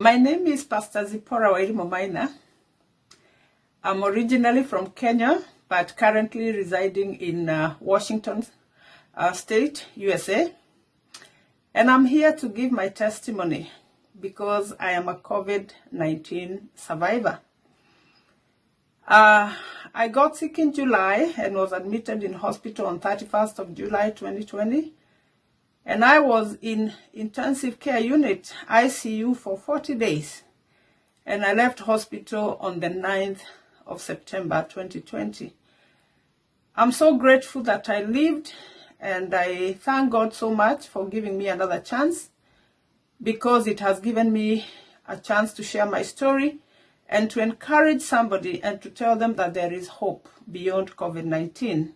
My name is Pastor Zipporah Wairimu. I'm originally from Kenya, but currently residing in Washington State, USA. And I'm here to give my testimony because I am a COVID-19 survivor. I got sick in July and was admitted in hospital on 31st of July 2020. And I was in intensive care unit, ICU, for 40 days. And I left hospital on the 9th of September 2020. I'm so grateful that I lived, and I thank God so much for giving me another chance, because it has given me a chance to share my story and to encourage somebody and to tell them that there is hope beyond COVID-19.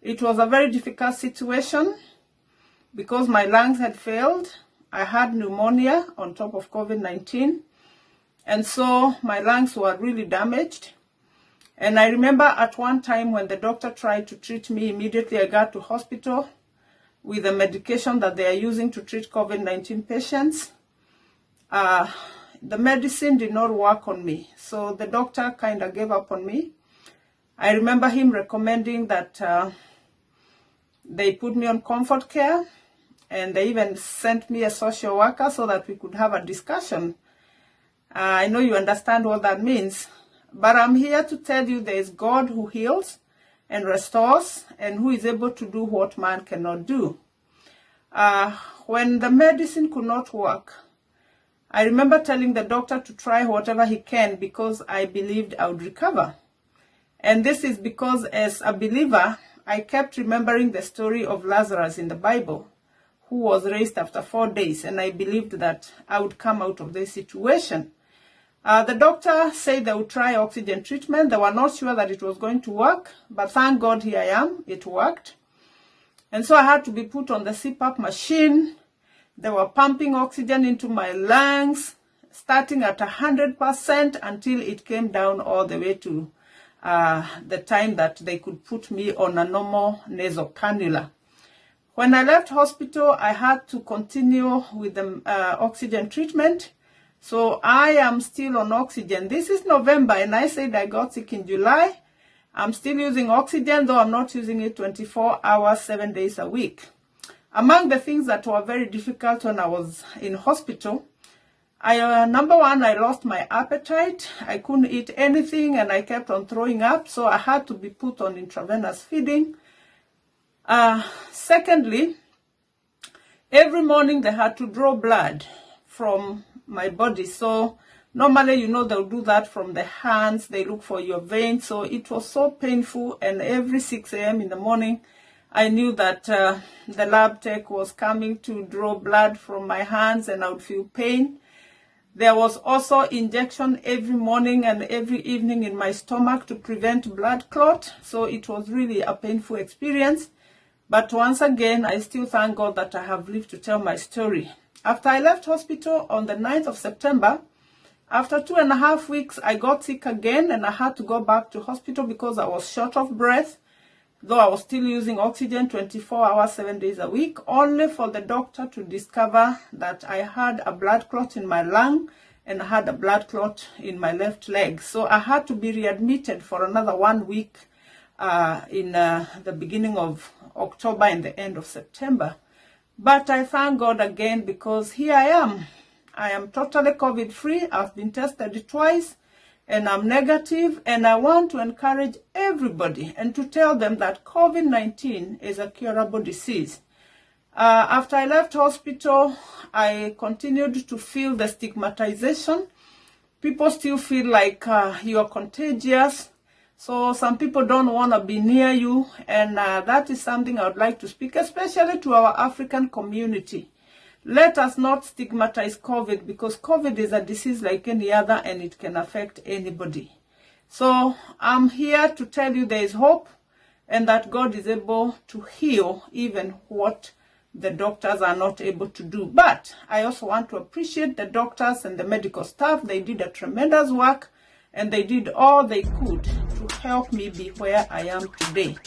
It was a very difficult situation because my lungs had failed. I had pneumonia on top of COVID-19, and so my lungs were really damaged. And I remember at one time when the doctor tried to treat me, immediately I got to hospital with the medication that they are using to treat COVID-19 patients. The medicine did not work on me, so the doctor kind of gave up on me. I remember him recommending that they put me on comfort care, and they even sent me a social worker so that we could have a discussion. I know you understand what that means, but I'm here to tell you there is God who heals and restores and who is able to do what man cannot do. When the medicine could not work, I remember telling the doctor to try whatever he can because I believed I would recover. And this is because as a believer, I kept remembering the story of Lazarus in the Bible, who was raised after 4 days, and I believed that I would come out of this situation. The doctor said they would try oxygen treatment. They were not sure that it was going to work, but thank God here I am, it worked. And so I had to be put on the CPAP machine. They were pumping oxygen into my lungs, starting at 100% until it came down all the way to the time that they could put me on a normal nasal cannula. When I left hospital, I had to continue with the oxygen treatment. So I am still on oxygen. This is November, and I said I got sick in July. I'm still using oxygen, though I'm not using it 24 hours, 7 days a week. Among the things that were very difficult when I was in hospital, number one, I lost my appetite. I couldn't eat anything, and I kept on throwing up, so I had to be put on intravenous feeding. Secondly, every morning they had to draw blood from my body. So normally, you know, they'll do that from the hands. They look for your veins. So it was so painful. And every 6 a.m. in the morning, I knew that the lab tech was coming to draw blood from my hands, and I would feel pain. There was also injection every morning and every evening in my stomach to prevent blood clot. So it was really a painful experience. But once again, I still thank God that I have lived to tell my story. After I left hospital on the 9th of September, after 2.5 weeks, I got sick again, and I had to go back to hospital because I was short of breath, though I was still using oxygen 24 hours, 7 days a week, only for the doctor to discover that I had a blood clot in my lung and I had a blood clot in my left leg. So I had to be readmitted for another 1 week in the beginning of October and the end of September. But I thank God again because here I am. I am totally COVID-free. I've been tested twice and I'm negative, and I want to encourage everybody and to tell them that COVID-19 is a curable disease. After I left hospital, I continued to feel the stigmatization. People still feel like you are contagious. So some people don't want to be near you, and that is something I would like to speak, especially to our African community. Let us not stigmatize COVID, because COVID is a disease like any other, and it can affect anybody. So I'm here to tell you there is hope, and that God is able to heal even what the doctors are not able to do. But I also want to appreciate the doctors and the medical staff. They did a tremendous work, and they did all they could to help me be where I am today.